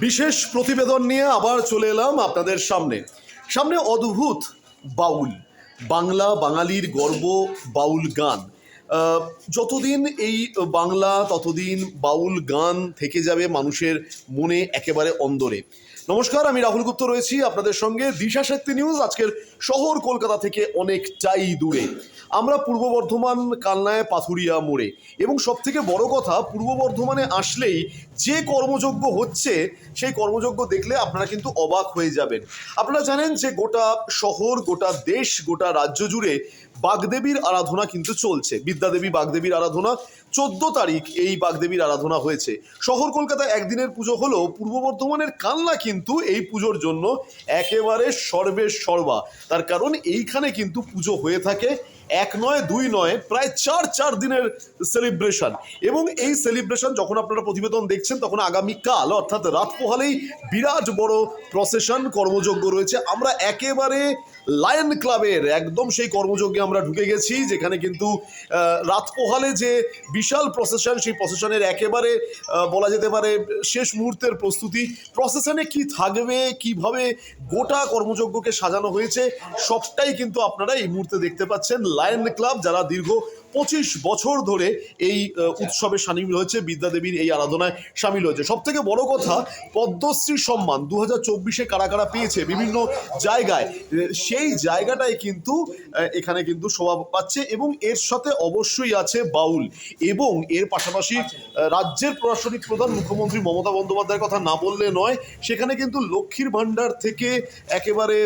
বিশেষ প্রতিবেদন নিয়ে আবার চলে এলাম আপনাদের সামনে। সামনে অদ্ভুত বাউল, বাংলা বাঙালির গর্ব বাউল গান। যতদিন এই বাংলা ততদিন বাউল গান থেকে যাবে মানুষের মনে একেবারে অন্দরে। নমস্কার, আমি রাহুল গুপ্ত রয়েছি আপনাদের সঙ্গে দিশা শক্তি নিউজ। আজকের শহর কলকাতা থেকে অনেকটাই দূরে আমরা পূর্ব বর্ধমান, কালনায় পাথুরিয়া মোড়ে। এবং সব থেকে বড় কথা, পূর্ব বর্ধমানে আসলেই যে কর্মযজ্ঞ হচ্ছে সেই কর্মযজ্ঞ দেখলে আপনারা কিন্তু অবাক হয়ে যাবেন। আপনারা জানেন যে গোটা শহর, গোটা দেশ, গোটা রাজ্য জুড়ে বাগদেবীর আরাধনা কিন্তু চলছে। বিদ্যাদেবী বাগদেবীর আরাধনা 14 তারিখ এই বাগদেবীর আরাধনা হয়েছে। শহর কলকাতা একদিনের পুজো হলেও পূর্ব বর্ধমানের কালনা কিন্তু এই পুজোর জন্য একেবারে সর্বে সর্বা। তার কারণ এইখানে কিন্তু পুজো হয়ে থাকে এক নয়, দুই নয়, প্রায় চার দিনের সেলিব্রেশন। এবং এই সেলিব্রেশন যখন আপনারা প্রতিবেদন দেখছেন তখন আগামীকাল অর্থাৎ রাত পোহালেই বিরাট বড় প্রসেশন কর্মযজ্ঞ রয়েছে। আমরা একেবারে লায়ন ক্লাবের একদম সেই কর্মযজ্ঞে আমরা ঢুকে গেছি, যেখানে কিন্তু রাত পোহালে যে বিশাল প্রসেশন, সেই প্রসেশনের একেবারে বলা যেতে পারে শেষ মুহূর্তের প্রস্তুতি। প্রসেশনে কি থাকবে, কিভাবে গোটা কর্মযজ্ঞকে সাজানো হয়েছে, সবটাই কিন্তু আপনারা এই মুহূর্তে দেখতে পাচ্ছেন। লায়ন ক্লাব যারা দীর্ঘ 25 বছর ধরে এই উৎসবে সামিল হয়েছে, বিদ্যাদেবীর এই আরাধনায় সামিল হয়েছে। সব থেকে বড় কথা, পদ্মশ্রী সম্মান 2024-এ কারা কারা পেয়েছে বিভিন্ন জায়গায়, সেই জায়গাটাই কিন্তু এখানে কিন্তু শোভা পাচ্ছে। এবং এর সাথে অবশ্যই আছে বাউল। এবং এর পাশাপাশি রাজ্যের প্রশাসনিক প্রধান মুখ্যমন্ত্রী মমতা বন্দ্যোপাধ্যায়ের কথা না বললে নয়, সেখানে কিন্তু লক্ষ্মীর ভাণ্ডার থেকে একেবারে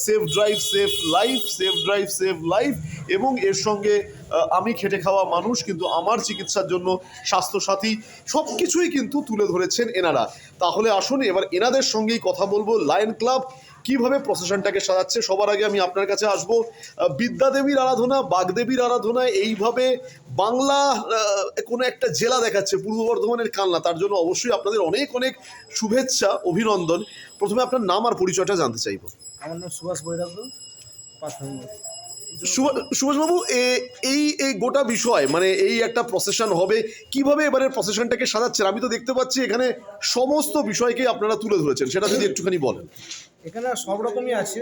safe drive save life, safe drive save life, এবং এর সঙ্গে আমি খেটে খাওয়া মানুষ কিন্তু আমার চিকিৎসার জন্য স্বাস্থ্যসাথী, সব কিছুই কিন্তু তুলে ধরেছেন এনারা। তাহলে আসুন এবার এনাদের সঙ্গেই কথা বলবো। লায়ন ক্লাব কিভাবে প্রসেশনটাকে সাজাচ্ছে। সবার আগে আমি আপনার কাছে আসবো। বিদ্যাদেবীর আরাধনা, বাগদেবীর আরাধনা এইভাবে বাংলা কোনো একটা জেলা দেখাচ্ছে পূর্ব বর্ধমানের কালনা, তার জন্য অবশ্যই আপনাদের অনেক অনেক শুভেচ্ছা, অভিনন্দন। প্রথমে আপনার নাম আর পরিচয়টা জানতে চাইবো। আমার নাম সুভাষ বৈরাগ্য, পাথর। সুভাষবাবু, এই গোটা বিষয় মানে এই একটা প্রসেশন হবে, কিভাবে এবারের প্রসেশনটাকে সাজাচ্ছেন? আমি তো দেখতে পাচ্ছি এখানে সমস্ত বিষয়কেই আপনারা তুলে ধরেছেন, সেটা যদি একটুখানি বলেন। এখানে সব রকমই আছে।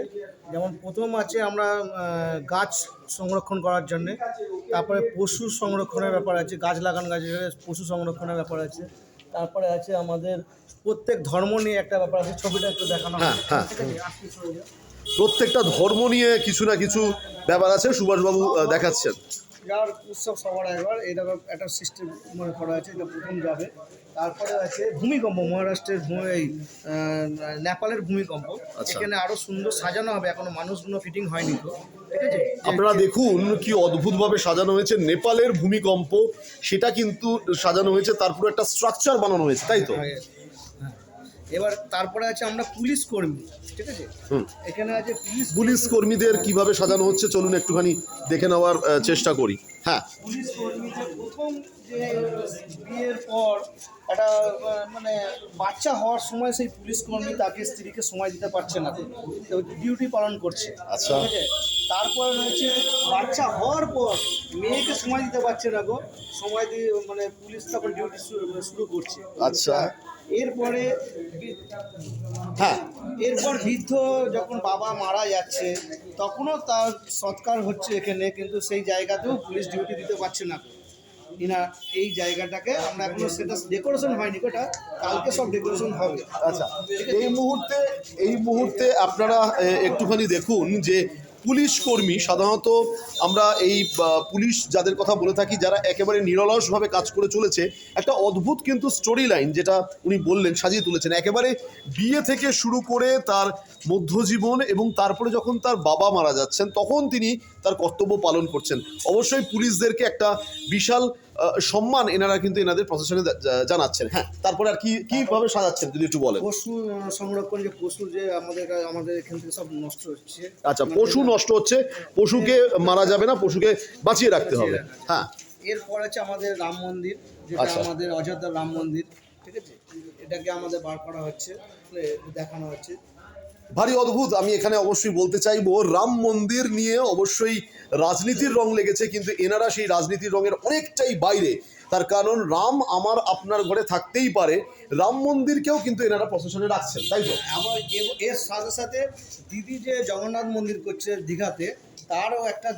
যেমন প্রথম আছে আমরা গাছ সংরক্ষণ করার জন্যে, তারপরে পশু সংরক্ষণের ব্যাপার আছে, গাছ লাগান, গাছের পশু সংরক্ষণের ব্যাপার আছে। তারপরে আছে আমাদের প্রত্যেক ধর্ম নিয়ে একটা ব্যাপার আছে, ছবিটা একটু দেখানো হয়। প্রত্যেকটা ধর্ম নিয়ে কিছু না কিছু ব্যাপার আছে, সুভাষবাবু দেখাচ্ছেন। যার উৎসব সবার একবার এইরকম একটা সিস্টেম মনে করা আছে, এটা প্রথম যাবে। তারপরে আছে ভূমিকম্প, মহারাষ্ট্রের এই নেপালের ভূমিকম্প। এখানে আরো সুন্দর সাজানো হবে, এখনো মানুষগুলো ফিটিং হয়নি তো, ঠিক আছে? আপনারা দেখুন কি অদ্ভুতভাবে সাজানো হয়েছে। নেপালের ভূমিকম্প সেটা কিন্তু সাজানো হয়েছে, তারপরে একটা স্ট্রাকচার বানানো হয়েছে, তাই তো? এবার তারপরে আছে আমরা পুলিশ কর্মী, ঠিক আছে? এখানে আছে পুলিশ কর্মীদের কিভাবে সাজানো হচ্ছে, চলুন একটুখানি দেখে নেওয়ার চেষ্টা করি। হ্যাঁ, পুলিশ কর্মী যে প্রথম যে বিয়ের পর একটা মানে বাচ্চা হওয়ার সময় সেই পুলিশ কর্মী তাকে স্ত্রীকে সময় দিতে পারছে না, তো ডিউটি পালন করছে। আচ্ছা, ঠিক আছে? তারপরে রয়েছে বাচ্চা হওয়ার পর মেয়েকে সময় দিতে পারছে না গো, সময় দিয়ে মানে পুলিশ তখন ডিউটি শুরু করছে। আচ্ছা। এরপরে হ্যাঁ, এরপর বৃদ্ধ যখন বাবা মারা যাচ্ছে তখনও তার সৎকার হচ্ছে এখানে, কিন্তু সেই জায়গাতেও পুলিশ ডিউটি দিতে পারছে না কিনা। এই জায়গাটাকে আমরা এখনো সেটা ডেকোরেশন হয়নি, ওটা কালকে সব ডেকোরেশন হবে। আচ্ছা। এই মুহূর্তে আপনারা একটুখানি দেখুন যে পুলিশ কর্মী, সাধারণত আমরা এই পুলিশ যাদের কথা বলে থাকি, যারা একেবারে নিরলসভাবে কাজ করে চলেছে, একটা অদ্ভুত কিন্তু স্টোরি লাইন যেটা উনি বললেন, সাজিয়ে তুলেছেন। একেবারে বিয়ে থেকে শুরু করে তার মধ্যজীবন এবং তারপরে যখন তার বাবা মারা যাচ্ছেন তখন তিনি তার কর্তব্য পালন করছেন। অবশ্যই পুলিশদেরকে একটা বিশাল সম্মান এনারা কিন্তু এনাদের প্রশাসনে জানাচ্ছেন। হ্যাঁ, তারপরে আর কিভাবে সাজাচ্ছেন যদি একটু বলেন। পশু সংরক্ষণ, যে পশু যে আমাদের এখান থেকে সব নষ্ট হচ্ছে। আচ্ছা, পশু নষ্ট হচ্ছে, পশুকে মারা যাবে না, পশুকে বাঁচিয়ে রাখতে হবে। হ্যাঁ, এরপর আছে আমাদের রাম মন্দির, যেটা আমাদের অযোধ্যার রাম মন্দির, ঠিক আছে? এটাকে আমাদের বার করা হচ্ছে, দেখানো হচ্ছে। ভারী অদ্ভুত। আমি এখানে অবশ্যই বলতে চাইবো রাম মন্দির নিয়ে অবশ্যই রাজনীতির রং লেগেছে, কিন্তু এনারা সেই রাজনীতির রঙের অনেকটাই বাইরে। তার কারণ রাম আমার আপনার ঘরে থাকতেই পারে, রাম মন্দিরকেও কিন্তু এনারা প্রশাসনে রাখছেন, তাই তো? আবার এর সাথে সাথে দিদি যে জগন্নাথ মন্দির করছে দীঘাতে, তারও একটা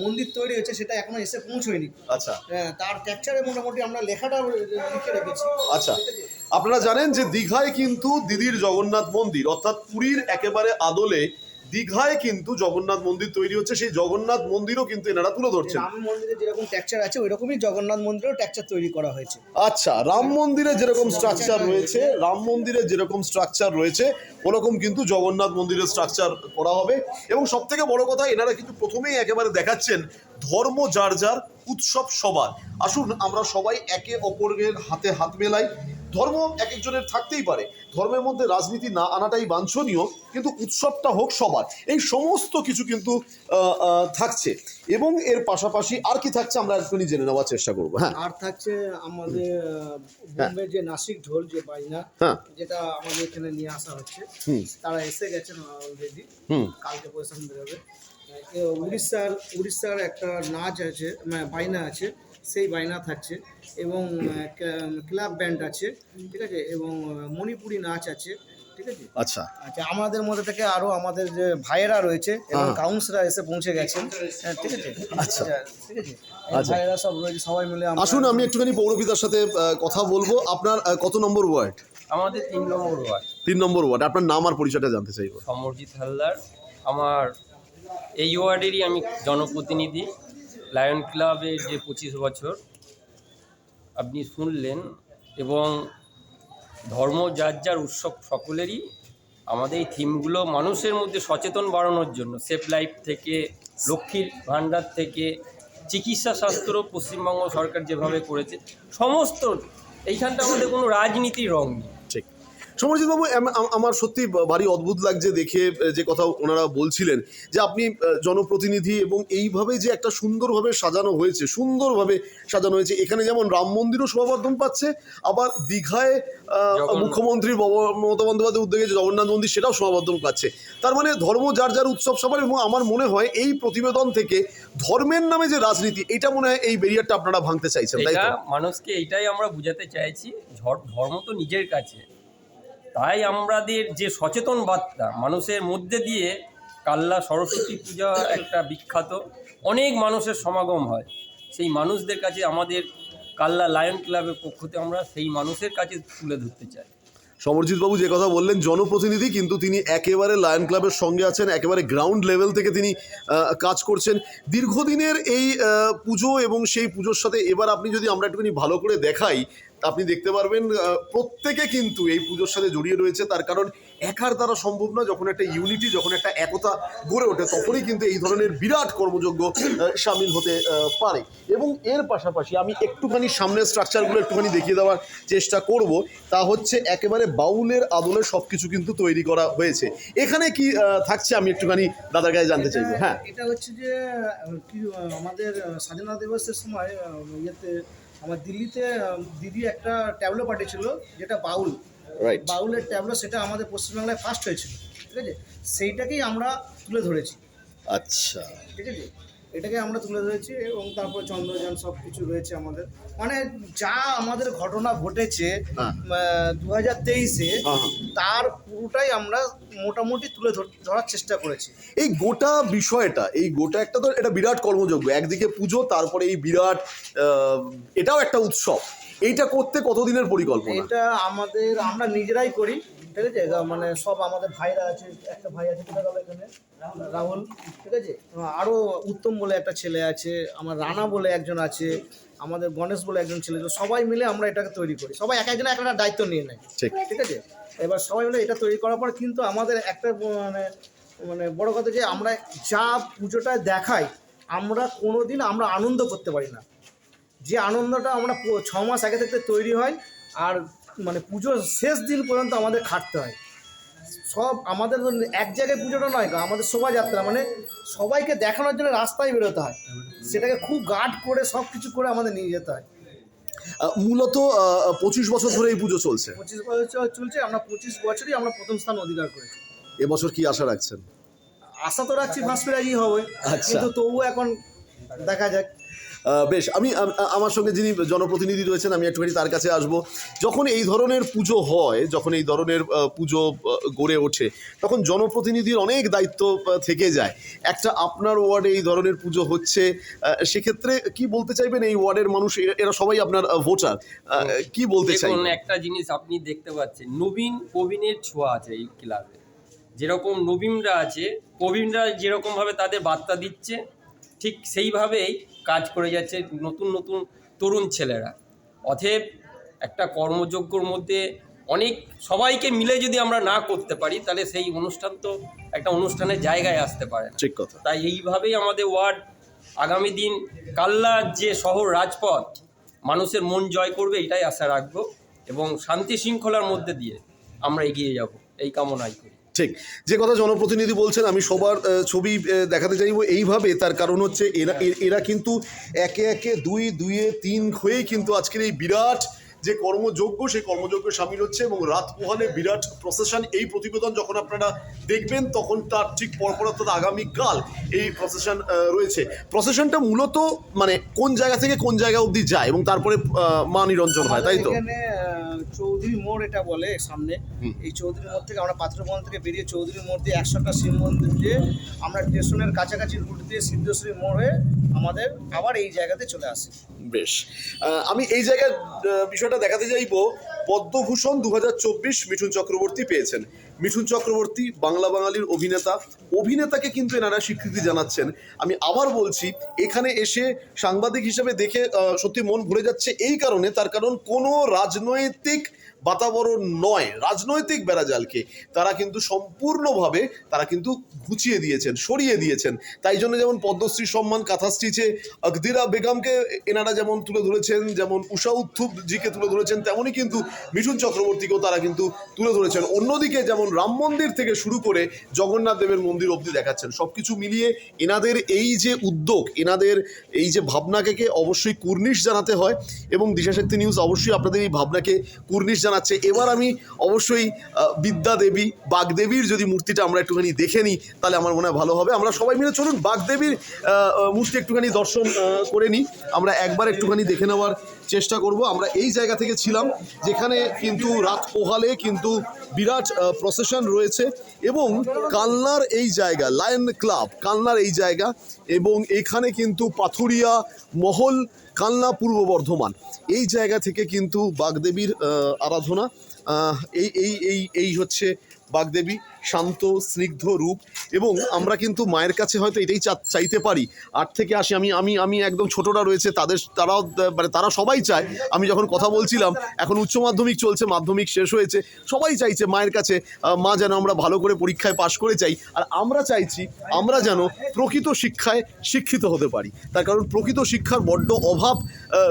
মন্দির তৈরি হয়েছে, সেটা এখনো এসে পৌঁছয়নি। আচ্ছা তার ক্যাপচারে মোটামুটি আমরা লেখাটা লিখে রেখেছি। আচ্ছা, আপনারা জানেন যে দীঘায় কিন্তু দিদির জগন্নাথ মন্দির, অর্থাৎ পুরীর একেবারে আদলে দীঘায় কিন্তু জগন্নাথ মন্দির তৈরি হচ্ছে। সেই জগন্নাথ মন্দিরও কিন্তু এনারা তুলে ধরছেন। রাম মন্দিরে যেরকম টেক্সচার আছে ওই রকমই জগন্নাথ মন্দিরেও টেক্সচার তৈরি করা হয়েছে। আচ্ছা, রাম মন্দিরে যেরকম স্ট্রাকচার রয়েছে, রাম মন্দিরে যেরকম স্ট্রাকচার রয়েছে ওরকম কিন্তু জগন্নাথ মন্দিরের স্ট্রাকচার করা হবে। এবং সব থেকে বড় কথা, এনারা কিন্তু প্রথমেই একেবারে দেখাচ্ছেন ধর্ম যার যার, উৎসব সবার। আসুন আমরা সবাই একে অপরের হাতে হাত মেলাই। ধর্ম এক একজনের থাকতেই পারে, ধর্মের মধ্যে রাজনীতি না আনাটাই বাঞ্ছনীয়, কিন্তু উৎসবটা হোক সবার, এই সমস্ত কিছু কিন্তু থাকছে। এবং এর পাশাপাশি আর কি থাকছে আমরা একটুখানি জেনে নেওয়ার চেষ্টা করবো। হ্যাঁ, আর থাকছে আমাদের বোম্বে যে নাসিক ঢোল যে বাইনা, হ্যাঁ, যেটা আমাদের এখানে নিয়ে আসা হচ্ছে, তারা এসে গেছেন অলরেডি, কালকে পয়সা বেরোবে। উড়িষ্যার একটা নাচ আছে, বাইনা আছে, সেই বাইনা থাকছে। এবং ক্লাব ব্যান্ড আছে, ঠিক আছে, এবং মণিপুরি নাচ আছে, ঠিক আছে। আচ্ছা আচ্ছা, আমাদের মধ্যে থেকে আরো আমাদের যে ভাইয়েরা রয়েছে এবং কাউন্সিলর এসে পৌঁছে গেছেন, ঠিক আছে। আচ্ছা ঠিক আছে, ভাইয়েরা সব রয়েছে, সবাই মিলে আসুন আমি একটুখানি পৌরপিতার সাথে কথা বলবো। আপনার কত নম্বর ওয়ার্ড? আমাদের 3 নম্বর ওয়ার্ড। 3 নম্বর ওয়ার্ড। আপনার নাম আর পরিচয়টা জানতে চাইবো। সমরজিৎ হালদার। আমার এই ওয়ার্ডেরই আমি জনপ্রতিনিধি। লায়ন ক্লাবের যে 25 বছর আপনি শুনলেন, এবং ধর্ম যার যার, উৎসব সকলেরই। আমাদের এই থিমগুলো মানুষের মধ্যে সচেতন বাড়ানোর জন্য, সেফ লাইফ থেকে, লক্ষ্মীর ভাণ্ডার থেকে, চিকিৎসা শাস্ত্র পশ্চিমবঙ্গ সরকার যেভাবে করেছে সমস্ত, এইখানটা আমাদের কোনো রাজনীতির রং নেই। ঠিক। সমরজিৎ বাবু, আমার সত্যি ভারী অদ্ভুত লাগছে দেখে যে কথা ওনারা বলছিলেন, যে আপনি জনপ্রতিনিধি এবং এইভাবে যে একটা সুন্দরভাবে সাজানো হয়েছে, সুন্দরভাবে সাজানো হয়েছে। এখানে যেমন রাম মন্দিরও শোভাবর্ধন পাচ্ছে, আবার দীঘায় মুখ্যমন্ত্রী মমতা বন্দ্যোপাধ্যায়ের উদ্যোগে যে জগন্নাথ মন্দির সেটাও শোভাবর্ধন পাচ্ছে। তার মানে ধর্ম যার যার, উৎসব সবার। এবং আমার মনে হয় এই প্রতিবেদন থেকে ধর্মের নামে যে রাজনীতি, এটা মনে হয় এই ব্যারিয়ারটা আপনারা ভাঙতে চাইছেন, তাই তো? মানুষকে এইটাই আমরা বুঝাতে চাইছি, ধর্ম তো নিজের কাছে। তাই আমাদের যে সচেতন বার্তা মানুষের মধ্যে দিয়ে, কাল্লা সরস্বতী পূজা একটা বিখ্যাত, অনেক মানুষের সমাগম হয়, সেই মানুষদের কাছে আমাদের কাল্লা লায়ন ক্লাবের পক্ষ থেকে আমরা সেই মানুষের কাছে তুলে ধরতে চাই। সমরজিৎ বাবু যে কথা বললেন, জনপ্রতিনিধি, কিন্তু তিনি একেবারে লায়ন ক্লাবের সঙ্গে আছেন, একেবারে গ্রাউন্ড লেভেল থেকে তিনি কাজ করছেন দীর্ঘদিনের এই পুজো। এবং সেই পুজোর সাথে এবার আপনি যদি আমরা একটুখানি ভালো করে দেখাই, আপনি দেখতে পারবেন প্রত্যেকে কিন্তু এই পুজোর সাথে জড়িয়ে রয়েছে। তার কারণ একার দ্বারা সম্ভব না। যখন একটা ইউনিটি, যখন একটা একতা গড়ে ওঠে, তখনই কিন্তু এই ধরনের বিরাট কর্মযজ্ঞ সামিল হতে পারে। এবং এর পাশাপাশি আমি একটুখানি সামনের স্ট্রাকচারগুলো একটুখানি দেখিয়ে দেওয়ার চেষ্টা করব। তা হচ্ছে একেবারে বাউলের আদলে সব কিছু কিন্তু তৈরি করা হয়েছে। এখানে কি থাকছে আমি একটুখানি দাদার কাছে জানতে চাইবো। হ্যাঁ, এটা হচ্ছে যে কি আমাদের স্বাধীনতা দিবসের সময় ইয়েতে আমার দিল্লিতে দিদি একটা ট্যাবলো পাঠিয়েছিল, যেটা বাউল, বাউলের ট্যাবলো, সেটা আমাদের পশ্চিমবাংলায় ফার্স্ট হয়েছিল, ঠিক আছে। সেইটাকেই আমরা তুলে ধরেছি। আচ্ছা, ঠিক আছে, এটাকে আমরা তুলে ধরেছি। এবং তারপর চন্দ্রযান সব কিছু রয়েছে আমাদের, মানে যা আমাদের ঘটনা ঘটেছে 2023-এ, তার পুরোটাই আমরা মোটামুটি তুলে ধরার চেষ্টা করেছি। এই গোটা বিষয়টা, এই গোটা একটা তো এটা বিরাট কর্মযজ্ঞ, একদিকে পুজো, তারপরে এই বিরাট এটাও একটা উৎসব। এইটা করতে কতদিনের পরিকল্পনা? এটা আমরা নিজেরাই করি, ঠিক আছে। মানে সব আমাদের ভাইরা আছে, একটা ভাই আছে এখানে রাহুল, ঠিক আছে, আরও উত্তম বলে একটা ছেলে আছে, আমার রানা বলে একজন আছে, আমাদের গণেশ বলে একজন ছেলে, সবাই মিলে আমরা এটাকে তৈরি করি। সবাই এক একজন একটা দায়িত্ব নিয়ে নেয়, ঠিক আছে। এবার সবাই মিলে এটা তৈরি করার পর কিন্তু আমাদের একটা মানে বড় কথা, যে আমরা যা পুজোটা দেখাই, আমরা কোনোদিন আমরা আনন্দ করতে পারি না। যে আনন্দটা আমরা 6 মাস আগে থেকে তৈরি হয়, আর মানে পুজোর শেষ দিন পর্যন্ত আমাদের খাটতে হয়। সব আমাদের এক জায়গায় পুজোটা নয়, আমাদের শোভাযাত্রা, মানে সবাইকে দেখানোর জন্য রাস্তায় বেরোতে হয়, সেটাকে খুব গার্ড করে সব কিছু করে আমাদের নিয়ে যেতে হয়। মূলত 25 বছর ধরে এই পুজো চলছে। 25 বছর চলছে। আমরা 25 বছরই আমরা প্রথম স্থান অধিকার করেছি। এবছর কি আশা রাখছেন? আশা তো রাখছি ফার্স্ট প্রাইজই হবে, আচ্ছা। কিন্তু তবুও এখন দেখা যাক। বেশ, আমি আমার সঙ্গে যিনি জনপ্রতিনিধি রয়েছেন আমি একটুখানি তার কাছে আসব। যখন এই ধরনের পুজো হয়, যখন এই ধরনের পুজো গড়ে ওঠে, তখন জনপ্রতিনিধির অনেক দায়িত্ব থেকে যায়। একটা আপনার ওয়ার্ডে এই ধরনের পুজো হচ্ছে, সেক্ষেত্রে কি বলতে চাইবেন? এই ওয়ার্ডের মানুষ এরা সবাই আপনার ভোটার, কি বলতে দেখুন, চাইবেন? একটা জিনিস আপনি দেখতে পাচ্ছেন, নবীন প্রবীণের ছোঁয়া আছে এই ক্লাবে। যেরকম নবীনরা আছে, প্রবীণরা যেরকমভাবে তাদের বার্তা দিচ্ছে, ঠিক সেইভাবেই কাজ করে যাচ্ছে নতুন নতুন তরুণ ছেলেরা। অতএব একটা কর্মযজ্ঞর মধ্যে অনেক সবাইকে মিলে যদি আমরা না করতে পারি, তাহলে সেই অনুষ্ঠান তো একটা অনুষ্ঠানের জায়গায় আসতে পারে না। ঠিক কথা। তাই এইভাবেই আমাদের ওয়ার্ড আগামী দিন কাল্লার যে শহর রাজপথ মানুষের মন জয় করবে, এটাই আশা রাখবো, এবং শান্তি শৃঙ্খলার মধ্যে দিয়ে আমরা এগিয়ে যাব, এই কামনাই করি। ঠিক, যে কথা জনপ্রতিনিধি বলছেন আমি সবার ছবি দেখাতে চাইবো এইভাবে। তার কারণ হচ্ছে এরা কিন্তু একে একে দুইয়ে তিন হয়েই কিন্তু আজকের এই বিরাট যে কর্মযজ্ঞ, সেই কর্মযজ্ঞে সামিল হচ্ছে এবং রাত পোহালে বিরাট প্রসেশন। এই প্রতিবেদন যখন আপনারা দেখবেন তখন তার ঠিক পরপর অর্থাৎ আগামীকাল এই প্রসেশন রয়েছে। প্রসেশনটা মূলত মানে কোন জায়গা থেকে কোন জায়গা অবধি যায় এবং তারপরে মা নিরঞ্জন হয়, তাই তো? এখানে চৌধুরী মোড় এটা বলে সামনে, এই চৌধুরী মোড় থেকে আমরা পাত্রবন থেকে বেরিয়ে চৌধুরী মোড় দিয়ে 100টা শিব মন্দির দিয়ে আমরা স্টেশনের কাছাকাছি রুট দিয়ে সিদ্ধেশ্বরী মোড় হয়ে আমাদের আবার এই জায়গাতে চলে আসি। বেশ, আমি এই জায়গার বিষয়টা দেখাতে চাইবো। পদ্মভূষণ 2024 মিঠুন চক্রবর্তী পেয়েছেন। মিঠুন চক্রবর্তী বাংলা বাঙালির অভিনেতাকে কিন্তু এনারা স্বীকৃতি জানাচ্ছেন। আমি আবার বলছি, এখানে এসে সাংবাদিক হিসেবে দেখে সত্যি মন ভরে যাচ্ছে। এই কারণে, তার কারণ কোনো রাজনৈতিক বাতাবরণ নয়, রাজনৈতিক বেড়াজালকে তারা কিন্তু সম্পূর্ণভাবে তারা কিন্তু ঘুচিয়ে দিয়েছেন, সরিয়ে দিয়েছেন। তাই জন্য যেমন পদ্মশ্রী সম্মান কাঁথা স্টিচে আকদিরা বেগমকে এনারা যেমন তুলে ধরেছেন, যেমন উষা উত্থুপ জিকে তুলে ধরেছেন, তেমনই কিন্তু মিঠুন চক্রবর্তীকেও তারা কিন্তু তুলে ধরেছেন। অন্যদিকে যেমন রাম মন্দির থেকে শুরু করে জগন্নাথ দেবের মন্দির অবধি দেখাচ্ছেন। সব কিছু মিলিয়ে এনাদের এই যে উদ্যোগ, এনাদের এই যে ভাবনাকে অবশ্যই কুর্নিশ জানাতে হয় এবং দিশাশক্তি নিউজ অবশ্যই আপনাদের এই ভাবনাকে কুর্নিশ জানাচ্ছে। এবার আমি অবশ্যই বিদ্যা দেবী, বাগদেবীর যদি মূর্তিটা আমরা একটুখানি দেখে নিই তাহলে আমার মনে হয় ভালো হবে। আমরা সবাই মিলে চলুন বাগদেবীর মূর্তি একটুখানি দর্শন করে নিই। আমরা একবার একটুখানি দেখে নেওয়ার চেষ্টা করব। আমরা এই জায়গা থেকে ছিলাম যেখানে কিন্তু রাত পোহালে কিন্তু বিরাট প্রসেশন রয়েছে এবং কালনার এই জায়গা, লায়ন ক্লাব কালনার এই জায়গা, এবং এখানে কিন্তু পাথুরিয়া মহল, কালনা পূর্ব বর্ধমান, এই জায়গা থেকে কিন্তু বাগদেবীর আরাধনা। এই এই এই এই হচ্ছে বাগদেবী, শান্ত স্নিগ্ধ রূপ। এবং আমরা কিন্তু মায়ের কাছে হয়তো এটাই চাইতে পারি। 8 থেকে 80 আমি একদম ছোটরা রয়েছে, তারা সবাই চায়। আমি যখন কথা বলছিলাম, এখন উচ্চ মাধ্যমিক চলছে, মাধ্যমিক শেষ হয়েছে, সবাই চাইছে মায়ের কাছে মা যেন আমরা ভালো করে পরীক্ষায় পাশ করে যাই। আর আমরা চাইছি আমরা যেন প্রকৃত শিক্ষায় শিক্ষিত হতে পারি। তার কারণ প্রকৃত শিক্ষার বড্ড অভাব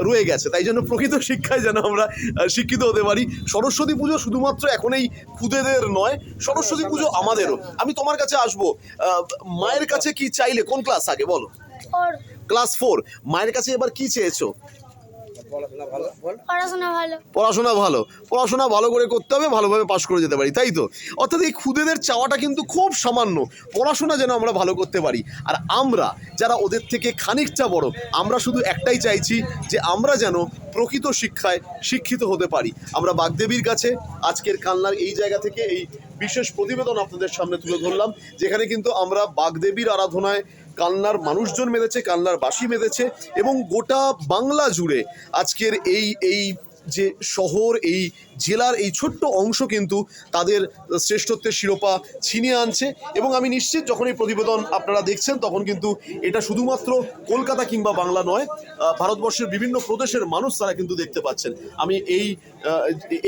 রয়ে গেছে। তাই জন্য প্রকৃত শিক্ষায় যেন আমরা শিক্ষিত হতে পারি। সরস্বতী পুজো শুধুমাত্র এখন এই খুদেদের নয়, সরস্বতী পুজো আমাদেরও। আমি তোমার কাছে আসবো, মায়ের কাছে কি চাইলে? কোন ক্লাস আগে বলো? ক্লাস 4। মায়ের কাছে এবার কি চেয়েছো? পড়াশোনা ভালো করে করতে হবে, ভালোভাবে পাশ করে যেতে পারি, তাই তো? অর্থাৎ এই খুদেদের চাওয়াটা কিন্তু খুব সামান্য, পড়াশোনা যেন আমরা ভালো করতে পারি। আর আমরা যারা ওদের থেকে খানিকটা বড়, আমরা শুধু একটাই চাইছি যে আমরা যেন প্রকৃত শিক্ষায় শিক্ষিত হতে পারি। আমরা বাগদেবীর কাছে আজকের কালনার এই জায়গা থেকে এই বিশেষ প্রতিবেদন আপনাদের সামনে তুলে ধরলাম, যেখানে কিন্তু আমরা বাগদেবীর আরাধনায় কালনার মানুষজন মেতেছে, কালনার বাসী মেতেছে এবং গোটা বাংলা জুড়ে আজকের এই যে শহর, এই জেলার এই ছোট্ট অংশ কিন্তু তাদের শ্রেষ্ঠত্বের শিরোপা ছিনিয়ে আনছে। এবং আমি নিশ্চিত যখন এই প্রতিবেদন আপনারা দেখছেন তখন কিন্তু এটা শুধুমাত্র কলকাতা কিংবা বাংলা নয়, ভারতবর্ষের বিভিন্ন প্রদেশের মানুষ তারা কিন্তু দেখতে পাচ্ছেন। আমি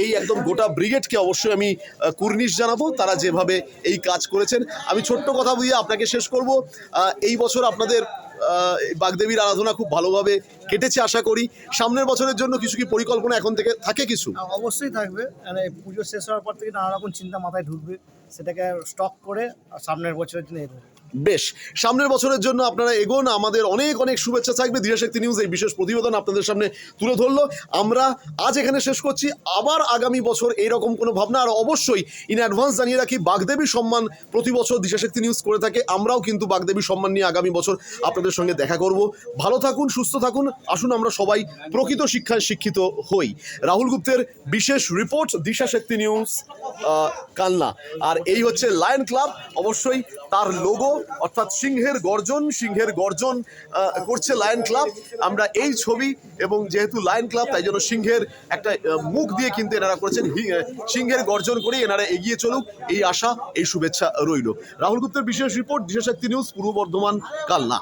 এই একদম গোটা ব্রিগেডকে অবশ্যই আমি কুর্নিশ জানাবো, তারা যেভাবে এই কাজ করেছেন। আমি ছোট্ট কথা দিয়ে আপনাকে শেষ করব। এই বছর আপনাদের বাগদেবীর আরাধনা খুব ভালোভাবে কেটেছে আশা করি। সামনের বছরের জন্য কিছু কি পরিকল্পনা এখন থেকে থাকে? কিছু অবশ্যই থাকবে, মানে পুজো শেষ হওয়ার পর থেকে নানা রকম চিন্তা মাথায় ঢুকবে, সেটাকে স্টক করে সামনের বছরের জন্য এগোবো। বেশ, সামনের বছরের জন্য আপনারা এগোন, আমাদের অনেক অনেক শুভেচ্ছা থাকবে। দিশাশক্তি নিউজ এই বিশেষ প্রতিবেদন আপনাদের সামনে তুলে ধরলো। আমরা আজ এখানে শেষ করছি, আবার আগামী বছর এইরকম কোনো ভাবনা, আর অবশ্যই ইন অ্যাডভান্স জানিয়ে রাখি বাগদেবী সম্মান প্রতি বছর দিশাশক্তি নিউজ করে থাকে, আমরাও কিন্তু বাগদেবী সম্মান নিয়ে আগামী বছর আপনাদের সঙ্গে দেখা করব। ভালো থাকুন, সুস্থ থাকুন, আসুন আমরা সবাই প্রকৃত শিক্ষায় শিক্ষিত হই। রাহুল গুপ্তের বিশেষ রিপোর্ট, দিশাশক্তি নিউজ, কালনা। আর এই হচ্ছে লায়ন ক্লাব, অবশ্যই তার লোগো অর্থাৎ সিংহের গর্জন করছে লায়ন ক্লাব। আমরা এই ছবি, এবং যেহেতু লায়ন ক্লাব তাই জন্য সিংহের একটা মুখ দিয়ে কিন্তু এনারা করেছেন, সিংহের গর্জন করেই এনারা এগিয়ে চলুক, এই আশা, এই শুভেচ্ছা রইল। রাহুল গুপ্তের বিশেষ রিপোর্ট, দিশাশক্তি নিউজ, পূর্ব বর্ধমান, কালনা।